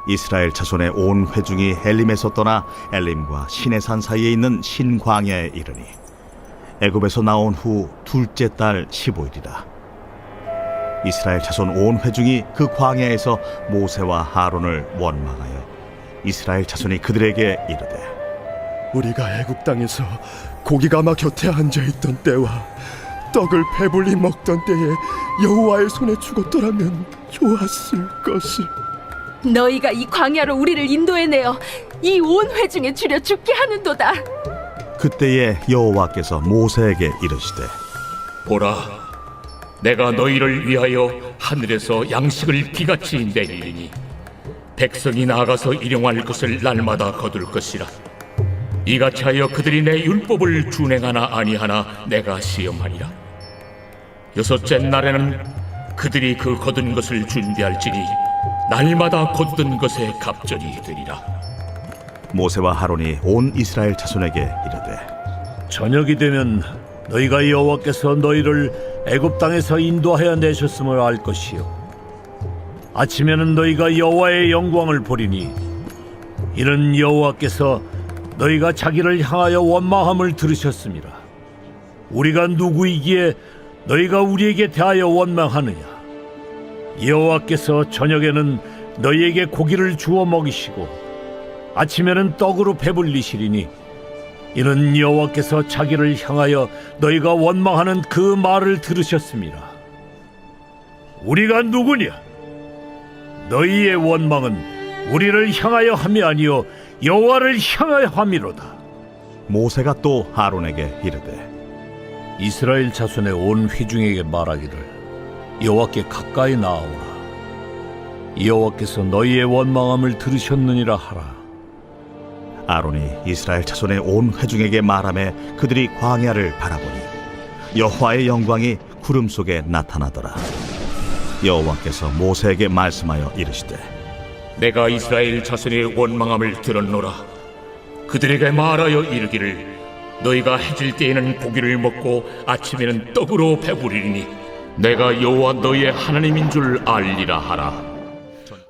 이스라엘 자손의 온 회중이 엘림에서 떠나 엘림과 시내산 사이에 있는 신광야에 이르니 애굽에서 나온 후 둘째 달 15일이라. 이스라엘 자손 온 회중이 그 광야에서 모세와 하론을 원망하여 이스라엘 자손이 그들에게 이르되, 우리가 애굽 땅에서 고기가마 곁에 앉아있던 때와 떡을 배불리 먹던 때에 여호와의 손에 죽었더라면 좋았을 것을. 너희가 이 광야로 우리를 인도해내어 이 온 회중에 주려 죽게 하는도다. 그때에 여호와께서 모세에게 이르시되, 보라, 내가 너희를 위하여 하늘에서 양식을 비같이 내리리니 백성이 나아가서 일용할 것을 날마다 거둘 것이라. 이같이 하여 그들이 내 율법을 준행하나 아니하나 내가 시험하리라. 여섯째 날에는 그들이 그 거둔 것을 준비할지니 날마다 거두던 것에 갑절이 되리라. 모세와 하론이 온 이스라엘 자손에게 이르되, 저녁이 되면 너희가 여호와께서 너희를 애굽 땅에서 인도하여 내셨음을 알 것이요, 아침에는 너희가 여호와의 영광을 보리니 이는 여호와께서 너희가 자기를 향하여 원망함을 들으셨음이라. 우리가 누구이기에 너희가 우리에게 대하여 원망하느냐? 여호와께서 저녁에는 너희에게 고기를 주어 먹이시고 아침에는 떡으로 배불리시리니 이는 여호와께서 자기를 향하여 너희가 원망하는 그 말을 들으셨음이라. 우리가 누구냐? 너희의 원망은 우리를 향하여 함이 아니요 여호와를 향하여 함이로다. 모세가 또 하론에게 이르되, 이스라엘 자손의 온 회중에게 말하기를 여호와께 가까이 나아오라. 여호와께서 너희의 원망함을 들으셨느니라 하라. 아론이 이스라엘 자손의 온 회중에게 말하매 그들이 광야를 바라보니 여호와의 영광이 구름 속에 나타나더라. 여호와께서 모세에게 말씀하여 이르시되, 내가 이스라엘 자손의 원망함을 들었노라. 그들에게 말하여 이르기를 너희가 해질 때에는 고기를 먹고 아침에는 떡으로 배부리니 내가 여호와 너희의 하나님인 줄 알리라 하라.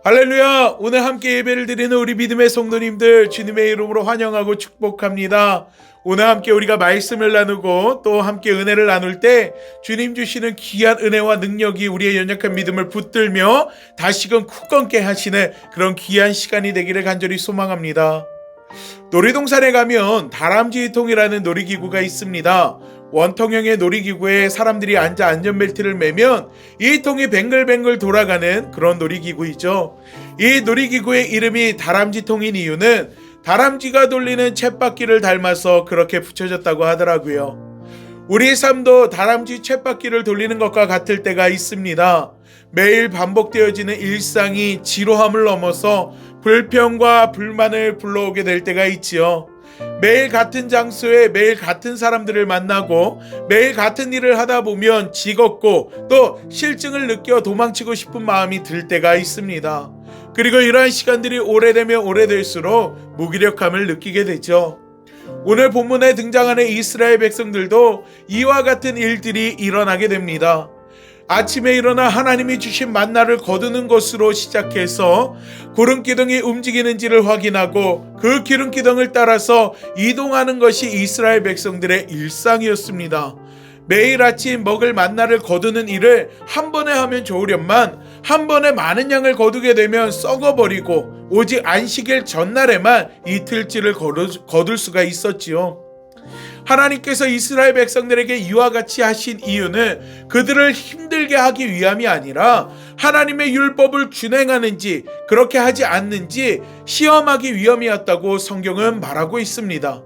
할렐루야! 오늘 함께 예배를 드리는 우리 믿음의 성도님들 주님의 이름으로 환영하고 축복합니다. 오늘 함께 우리가 말씀을 나누고 또 함께 은혜를 나눌 때 주님 주시는 귀한 은혜와 능력이 우리의 연약한 믿음을 붙들며 다시금 굳건케 하시는 그런 귀한 시간이 되기를 간절히 소망합니다. 놀이동산에 가면 다람쥐통이라는 놀이기구가 있습니다. 원통형의 놀이기구에 사람들이 앉아 안전벨트를 매면 이 통이 뱅글뱅글 돌아가는 그런 놀이기구이죠. 이 놀이기구의 이름이 다람쥐통인 이유는 다람쥐가 돌리는 쳇바퀴를 닮아서 그렇게 붙여졌다고 하더라고요. 우리 삶도 다람쥐 쳇바퀴를 돌리는 것과 같을 때가 있습니다. 매일 반복되어지는 일상이 지루함을 넘어서 불평과 불만을 불러오게 될 때가 있지요. 매일 같은 장소에 매일 같은 사람들을 만나고 매일 같은 일을 하다 보면 지겹고 또 실증을 느껴 도망치고 싶은 마음이 들 때가 있습니다. 그리고 이러한 시간들이 오래되면 오래될수록 무기력함을 느끼게 되죠. 오늘 본문에 등장하는 이스라엘 백성들도 이와 같은 일들이 일어나게 됩니다. 아침에 일어나 하나님이 주신 만나를 거두는 것으로 시작해서 구름기둥이 움직이는지를 확인하고 그 기름기둥을 따라서 이동하는 것이 이스라엘 백성들의 일상이었습니다. 매일 아침 먹을 만나를 거두는 일을 한 번에 하면 좋으련만 한 번에 많은 양을 거두게 되면 썩어버리고 오직 안식일 전날에만 이틀치를 거둘 수가 있었지요. 하나님께서 이스라엘 백성들에게 이와 같이 하신 이유는 그들을 힘들게 하기 위함이 아니라 하나님의 율법을 준행하는지 그렇게 하지 않는지 시험하기 위함이었다고 성경은 말하고 있습니다.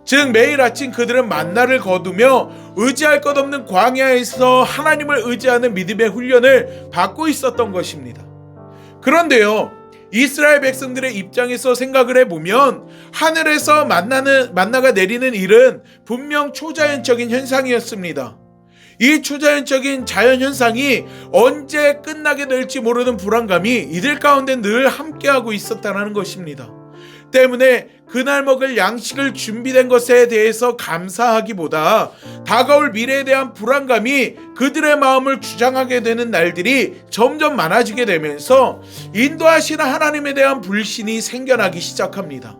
즉 매일 아침 그들은 만나를 거두며 의지할 것 없는 광야에서 하나님을 의지하는 믿음의 훈련을 받고 있었던 것입니다. 그런데요, 이스라엘 백성들의 입장에서 생각을 해보면 하늘에서 만나가 내리는 일은 분명 초자연적인 현상이었습니다. 이 초자연적인 자연현상이 언제 끝나게 될지 모르는 불안감이 이들 가운데 늘 함께하고 있었다는 것입니다. 때문에 그날 먹을 양식을 준비된 것에 대해서 감사하기보다 다가올 미래에 대한 불안감이 그들의 마음을 주장하게 되는 날들이 점점 많아지게 되면서 인도하시는 하나님에 대한 불신이 생겨나기 시작합니다.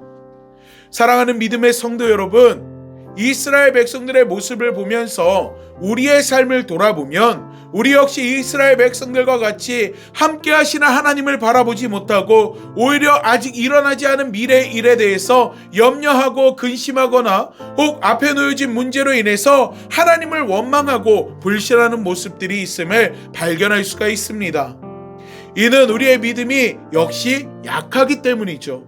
사랑하는 믿음의 성도 여러분, 이스라엘 백성들의 모습을 보면서 우리의 삶을 돌아보면 우리 역시 이스라엘 백성들과 같이 함께 하시는 하나님을 바라보지 못하고 오히려 아직 일어나지 않은 미래의 일에 대해서 염려하고 근심하거나 혹 앞에 놓여진 문제로 인해서 하나님을 원망하고 불신하는 모습들이 있음을 발견할 수가 있습니다. 이는 우리의 믿음이 역시 약하기 때문이죠.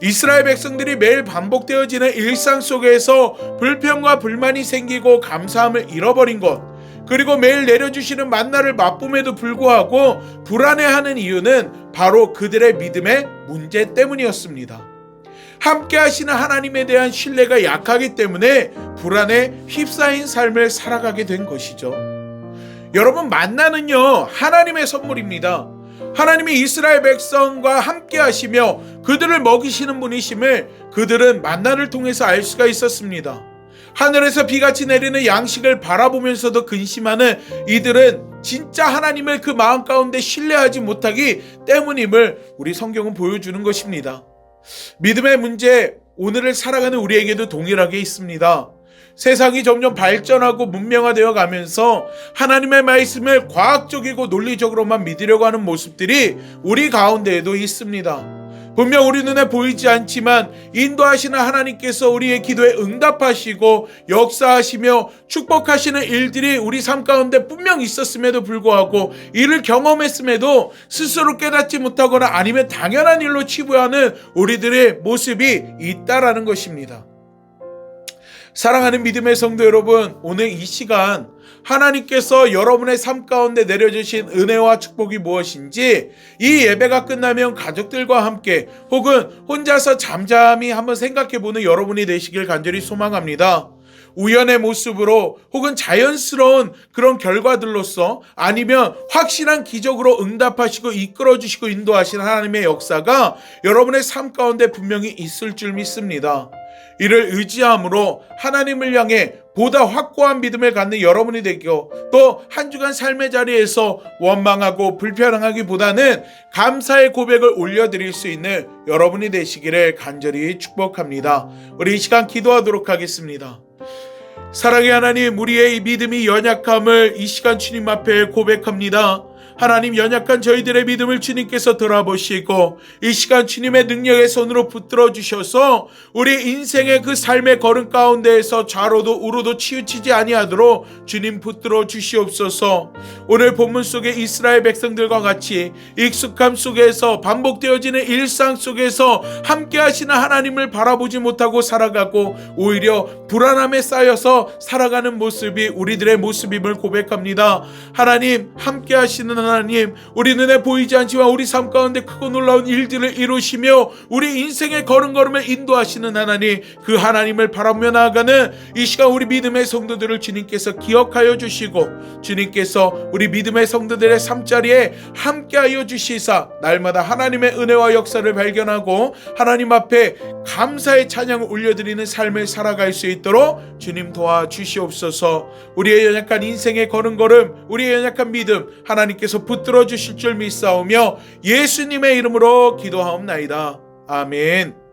이스라엘 백성들이 매일 반복되어지는 일상 속에서 불평과 불만이 생기고 감사함을 잃어버린 것, 그리고 매일 내려주시는 만나를 맛봄에도 불구하고 불안해하는 이유는 바로 그들의 믿음의 문제 때문이었습니다. 함께 하시는 하나님에 대한 신뢰가 약하기 때문에 불안에 휩싸인 삶을 살아가게 된 것이죠. 여러분, 만나는요, 하나님의 선물입니다. 하나님이 이스라엘 백성과 함께 하시며 그들을 먹이시는 분이심을 그들은 만나를 통해서 알 수가 있었습니다. 하늘에서 비같이 내리는 양식을 바라보면서도 근심하는 이들은 진짜 하나님을 그 마음 가운데 신뢰하지 못하기 때문임을 우리 성경은 보여주는 것입니다. 믿음의 문제, 오늘을 살아가는 우리에게도 동일하게 있습니다. 세상이 점점 발전하고 문명화되어 가면서 하나님의 말씀을 과학적이고 논리적으로만 믿으려고 하는 모습들이 우리 가운데에도 있습니다. 분명 우리 눈에 보이지 않지만 인도하시는 하나님께서 우리의 기도에 응답하시고 역사하시며 축복하시는 일들이 우리 삶 가운데 분명 있었음에도 불구하고 이를 경험했음에도 스스로 깨닫지 못하거나 아니면 당연한 일로 치부하는 우리들의 모습이 있다라는 것입니다. 사랑하는 믿음의 성도 여러분, 오늘 이 시간 하나님께서 여러분의 삶 가운데 내려주신 은혜와 축복이 무엇인지 이 예배가 끝나면 가족들과 함께 혹은 혼자서 잠잠히 한번 생각해보는 여러분이 되시길 간절히 소망합니다. 우연의 모습으로 혹은 자연스러운 그런 결과들로서 아니면 확실한 기적으로 응답하시고 이끌어주시고 인도하신 하나님의 역사가 여러분의 삶 가운데 분명히 있을 줄 믿습니다. 이를 의지함으로 하나님을 향해 보다 확고한 믿음을 갖는 여러분이 되고 또 한 주간 삶의 자리에서 원망하고 불편하기보다는 감사의 고백을 올려드릴 수 있는 여러분이 되시기를 간절히 축복합니다. 우리 이 시간 기도하도록 하겠습니다. 사랑의 하나님, 우리의 이 믿음이 연약함을 이 시간 주님 앞에 고백합니다. 하나님, 연약한 저희들의 믿음을 주님께서 돌아보시고 이 시간 주님의 능력의 손으로 붙들어 주셔서 우리 인생의 그 삶의 걸음 가운데에서 좌로도 우로도 치우치지 아니하도록 주님 붙들어 주시옵소서. 오늘 본문 속에 이스라엘 백성들과 같이 익숙함 속에서 반복되어지는 일상 속에서 함께 하시는 하나님을 바라보지 못하고 살아가고 오히려 불안함에 쌓여서 살아가는 모습이 우리들의 모습임을 고백합니다. 하나님, 함께 하시는 하나님, 우리 눈에 보이지 않지만 우리 삶 가운데 크고 놀라운 일들을 이루시며 우리 인생의 걸음걸음을 인도하시는 하나님, 그 하나님을 바라보며 나아가는 이 시간 우리 믿음의 성도들을 주님께서 기억하여 주시고 주님께서 우리 믿음의 성도들의 삶자리에 함께하여 주시사 날마다 하나님의 은혜와 역사를 발견하고 하나님 앞에 감사의 찬양을 올려드리는 삶을 살아갈 수 있도록 주님 도와주시옵소서. 우리의 연약한 인생의 걸음걸음, 우리의 연약한 믿음 하나님께서 붙들어 주실 줄 믿사오며 예수님의 이름으로 기도하옵나이다. 아멘.